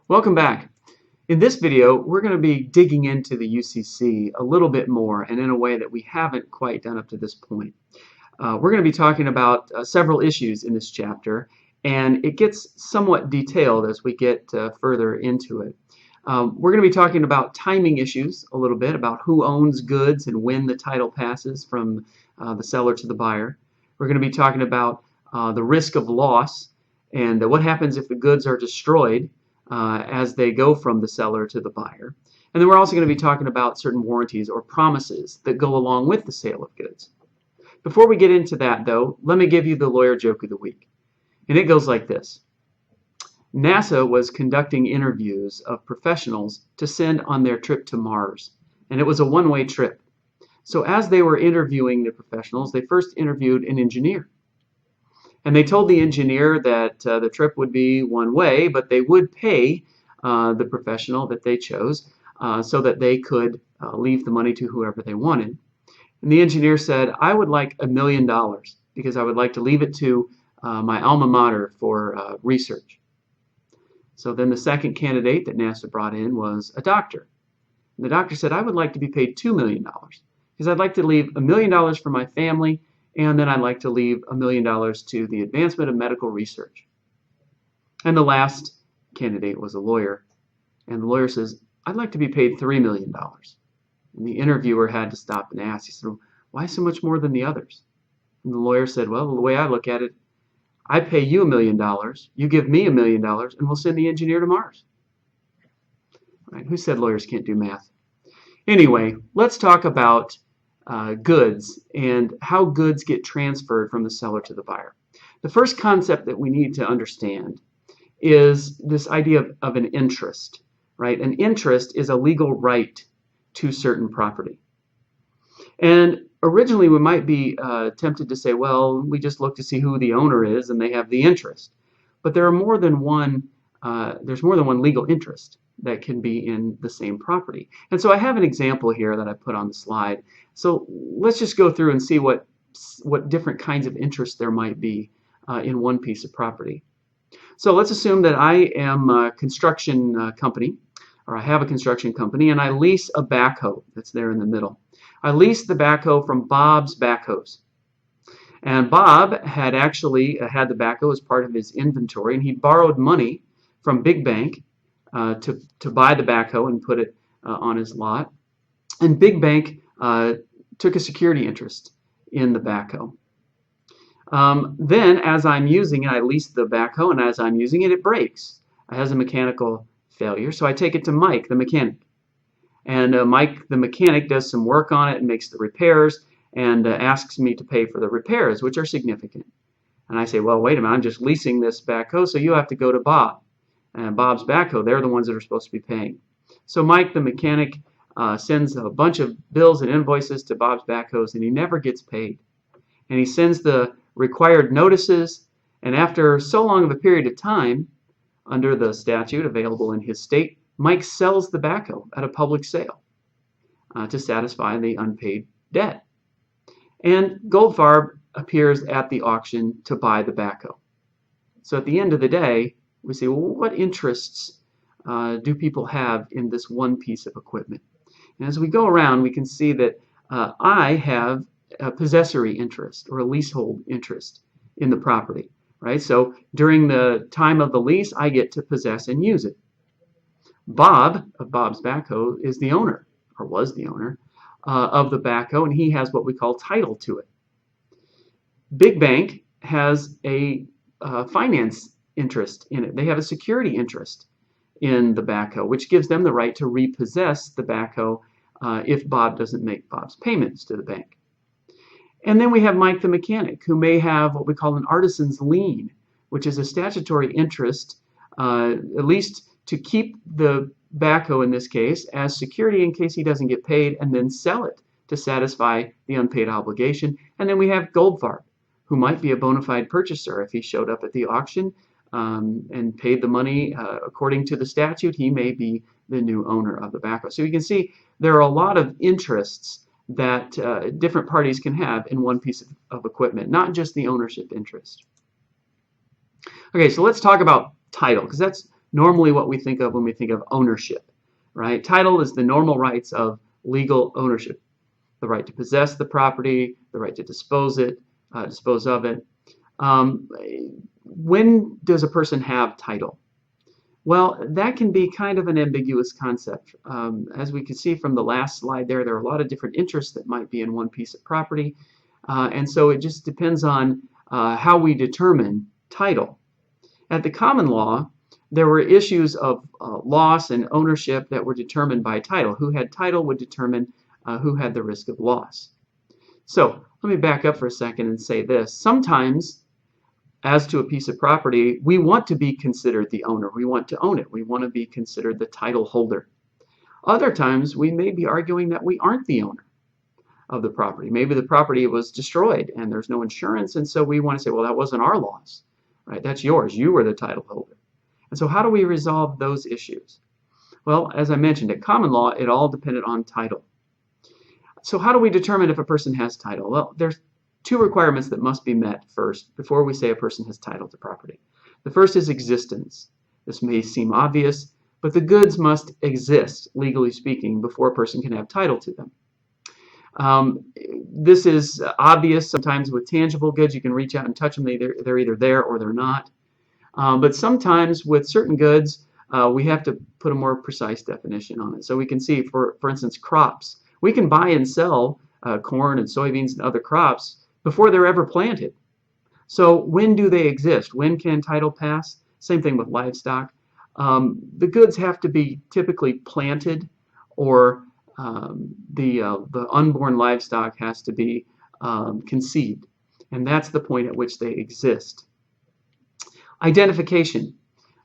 Welcome back. In this video, we're going to be digging into the UCC a little bit more and in a way that we haven't quite done up to this point. We're going to be talking about several issues in this chapter, and it gets somewhat detailed as we get further into it. We're going to be talking about timing issues a little bit, about who owns goods and when the title passes from the seller to the buyer. We're going to be talking about the risk of loss and what happens if the goods are destroyed as they go from the seller to the buyer. And then we're also going to be talking about certain warranties or promises that go along with the sale of goods. Before we get into that, though, let me give you the lawyer joke of the week. And it goes like this. NASA was conducting interviews of professionals to send on their trip to Mars, and it was a one-way trip. So as they were interviewing the professionals, they first interviewed an engineer. And they told the engineer that the trip would be one way, but they would pay the professional that they chose so that they could leave the money to whoever they wanted. And the engineer said, I would like $1 million because I would like to leave it to my alma mater for research. So then the second candidate that NASA brought in was a doctor. And the doctor said, I would like to be paid $2 million because I'd like to leave $1 million for my family, and then I'd like to leave $1 million to the advancement of medical research. And the last candidate was a lawyer. And the lawyer says, I'd like to be paid $3 million. And the interviewer had to stop and ask, he said, why so much more than the others? And the lawyer said, well, the way I look at it, I pay you $1 million, you give me $1 million, and we'll send the engineer to Mars. Right? Who said lawyers can't do math? Anyway, let's talk about goods and how goods get transferred from the seller to the buyer. The first concept that we need to understand is this idea of an interest, right? An interest is a legal right to certain property. And originally we might be tempted to say, well, we just look to see who the owner is and they have the interest. But there are more than one, there's more than one legal interest that can be in the same property. And so I have an example here that I put on the slide. So let's just go through and see what different kinds of interest there might be in one piece of property. So let's assume that I am a construction company, or I have a construction company, and I lease a backhoe that's there in the middle. I leased the backhoe from Bob's Backhoes. And Bob had actually had the backhoe as part of his inventory, and he borrowed money from Big Bank to buy the backhoe and put it on his lot. And Big Bank took a security interest in the backhoe. Then, as I'm using it, I leased the backhoe, and as I'm using it, it breaks. It has a mechanical failure, so I take it to Mike, the mechanic. And Mike, the mechanic, does some work on it and makes the repairs and asks me to pay for the repairs, which are significant. And I say, well, wait a minute, I'm just leasing this backhoe, so you have to go to Bob. And Bob's Backhoe, they're the ones that are supposed to be paying. So Mike, the mechanic, sends a bunch of bills and invoices to Bob's Backhoes, and he never gets paid. And he sends the required notices, and after so long of a period of time, under the statute available in his state, Mike sells the backhoe at a public sale to satisfy the unpaid debt. And Goldfarb appears at the auction to buy the backhoe. So at the end of the day, we say, well, what interests do people have in this one piece of equipment? And as we go around, we can see that I have a possessory interest or a leasehold interest in the property, right? So during the time of the lease, I get to possess and use it. Bob of Bob's Backhoe is the owner, or was the owner, of the backhoe, and he has what we call title to it. Big Bank has a finance interest in it. They have a security interest in the backhoe, which gives them the right to repossess the backhoe if Bob doesn't make Bob's payments to the bank. And then we have Mike the mechanic, who may have what we call an artisan's lien, which is a statutory interest, at least to keep the backhoe in this case as security in case he doesn't get paid, and then sell it to satisfy the unpaid obligation. And then we have Goldfarb, who might be a bona fide purchaser. If he showed up at the auction and paid the money according to the statute, he may be the new owner of the backhoe. So you can see there are a lot of interests that different parties can have in one piece of equipment, not just the ownership interest. Okay, so let's talk about title, because that's normally what we think of when we think of ownership, right? Title is the normal rights of legal ownership, the right to possess the property, the right to dispose of it. When does a person have title? Well, that can be kind of an ambiguous concept. As we can see from the last slide there are a lot of different interests that might be in one piece of property. And so it just depends on how we determine title. At the common law, there were issues of loss and ownership that were determined by title. Who had title would determine who had the risk of loss. So let me back up for a second and say this. Sometimes, as to a piece of property, we want to be considered the owner. We want to own it. We want to be considered the title holder. Other times, we may be arguing that we aren't the owner of the property. Maybe the property was destroyed and there's no insurance, and so we want to say, well, that wasn't our loss, right? That's yours. You were the title holder. And so how do we resolve those issues? Well, as I mentioned, at common law, it all depended on title. So how do we determine if a person has title? Well, there's two requirements that must be met first before we say a person has title to property. The first is existence. This may seem obvious, but the goods must exist, legally speaking, before a person can have title to them. This is obvious sometimes with tangible goods. You can reach out and touch them. They're either there or they're not. But sometimes with certain goods, we have to put a more precise definition on it. So we can see, for instance, crops. We can buy and sell corn and soybeans and other crops before they're ever planted. So when do they exist? When can title pass? Same thing with livestock. The goods have to be typically planted, or the unborn livestock has to be conceived. And that's the point at which they exist. Identification.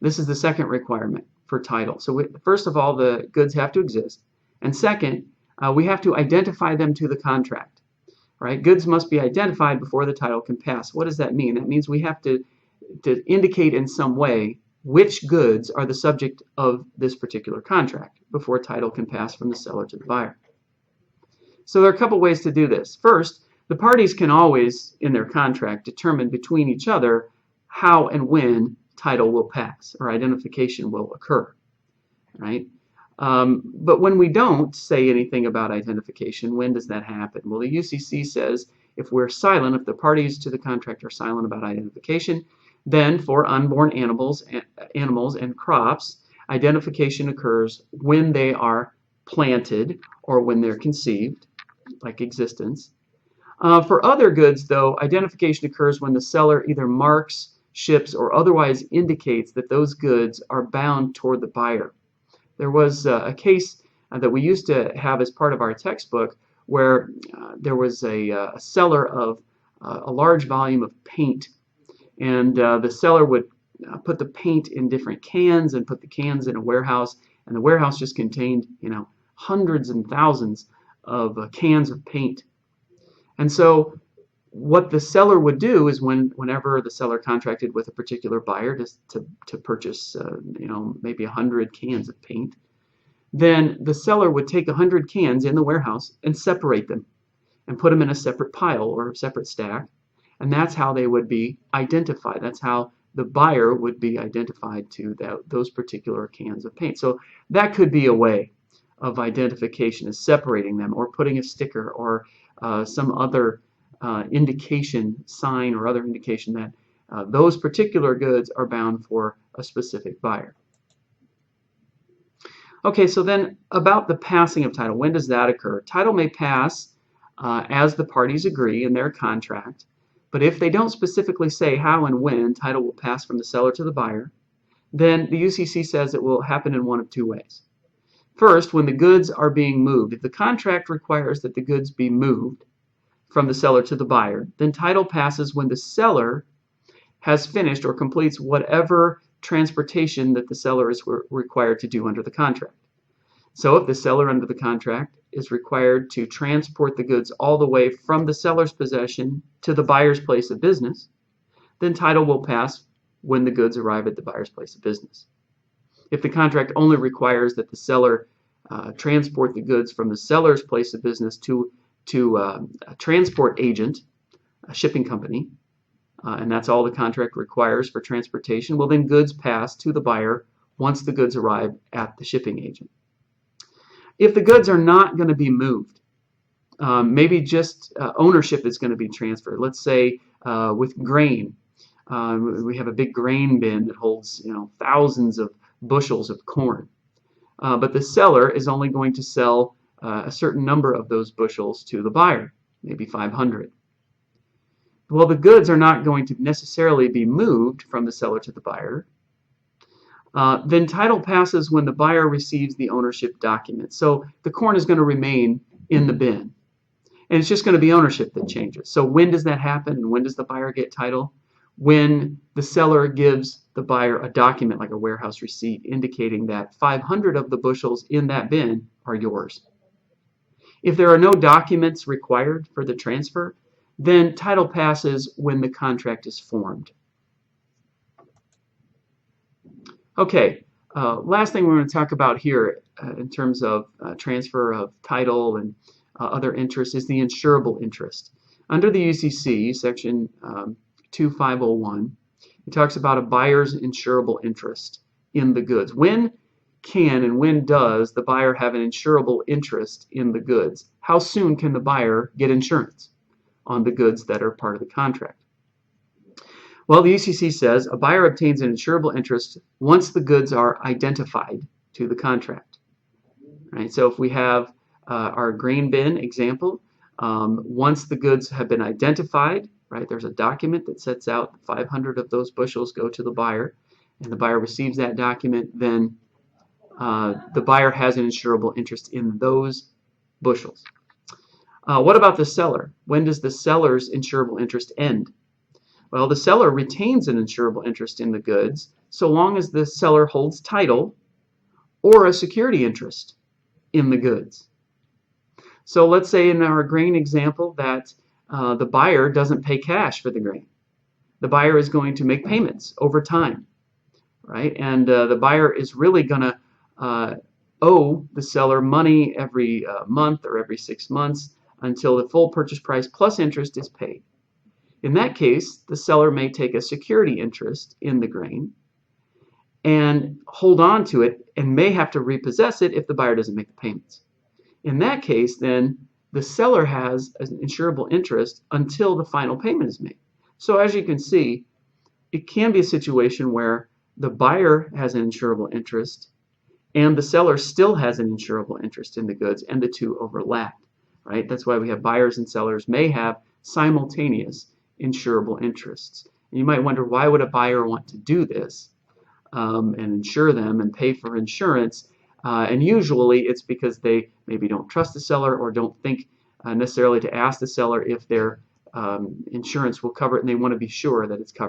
This is the second requirement for title. So first of all, the goods have to exist. And second, we have to identify them to the contract. Right? Goods must be identified before the title can pass. What does that mean? That means we have to indicate in some way which goods are the subject of this particular contract before title can pass from the seller to the buyer. So there are a couple ways to do this. First, the parties can always, in their contract, determine between each other how and when title will pass or identification will occur. Right? But when we don't say anything about identification, when does that happen? Well, the UCC says if we're silent, if the parties to the contract are silent about identification, then for unborn animals and crops, identification occurs when they are planted or when they're conceived, like existence. For other goods, though, identification occurs when the seller either marks, ships, or otherwise indicates that those goods are bound toward the buyer. There was a case that we used to have as part of our textbook where there was a seller of a large volume of paint, and the seller would put the paint in different cans and put the cans in a warehouse, and the warehouse just contained, hundreds and thousands of cans of paint. And so what the seller would do is whenever the seller contracted with a particular buyer to purchase maybe 100 cans of paint, then the seller would take 100 cans in the warehouse and separate them and put them in a separate pile or a separate stack, and that's how they would be identified. That's how the buyer would be identified to those particular cans of paint. So that could be a way of identification, is separating them or putting a sticker or some other indication, sign or other indication that those particular goods are bound for a specific buyer. Okay, so then about the passing of title, when does that occur? Title may pass as the parties agree in their contract, but if they don't specifically say how and when title will pass from the seller to the buyer, then the UCC says it will happen in one of two ways. First, when the goods are being moved. If the contract requires that the goods be moved from the seller to the buyer, then title passes when the seller has finished or completes whatever transportation that the seller is required to do under the contract. So if the seller under the contract is required to transport the goods all the way from the seller's possession to the buyer's place of business, then title will pass when the goods arrive at the buyer's place of business. If the contract only requires that the seller transport the goods from the seller's place of business to a transport agent, a shipping company, and that's all the contract requires for transportation, well, then goods pass to the buyer once the goods arrive at the shipping agent. If the goods are not going to be moved, maybe just ownership is going to be transferred. Let's say with grain, we have a big grain bin that holds thousands of bushels of corn, but the seller is only going to sell a certain number of those bushels to the buyer, maybe 500. Well, the goods are not going to necessarily be moved from the seller to the buyer. Then title passes when the buyer receives the ownership document. So the corn is going to remain in the bin, and it's just going to be ownership that changes. So when does that happen, and when does the buyer get title? When the seller gives the buyer a document like a warehouse receipt indicating that 500 of the bushels in that bin are yours. If there are no documents required for the transfer, then title passes when the contract is formed. Okay, last thing we're going to talk about here in terms of transfer of title and other interests is the insurable interest. Under the UCC, section 2501, it talks about a buyer's insurable interest in the goods. When can and when does the buyer have an insurable interest in the goods? How soon can the buyer get insurance on the goods that are part of the contract? Well, the UCC says a buyer obtains an insurable interest once the goods are identified to the contract. Right? So if we have our grain bin example, once the goods have been identified, right, there's a document that sets out 500 of those bushels go to the buyer, and the buyer receives that document, then the buyer has an insurable interest in those bushels. What about the seller? When does the seller's insurable interest end? Well, the seller retains an insurable interest in the goods so long as the seller holds title or a security interest in the goods. So let's say in our grain example that the buyer doesn't pay cash for the grain. The buyer is going to make payments over time, right? And the buyer is really going to owe the seller money every month or every 6 months until the full purchase price plus interest is paid. In that case, the seller may take a security interest in the grain and hold on to it and may have to repossess it if the buyer doesn't make the payments. In that case, then, the seller has an insurable interest until the final payment is made. So as you can see, it can be a situation where the buyer has an insurable interest and the seller still has an insurable interest in the goods, and the two overlap, right? That's why we have buyers and sellers may have simultaneous insurable interests. And you might wonder, why would a buyer want to do this and insure them and pay for insurance? And usually it's because they maybe don't trust the seller or don't think necessarily to ask the seller if their insurance will cover it, and they want to be sure that it's covered.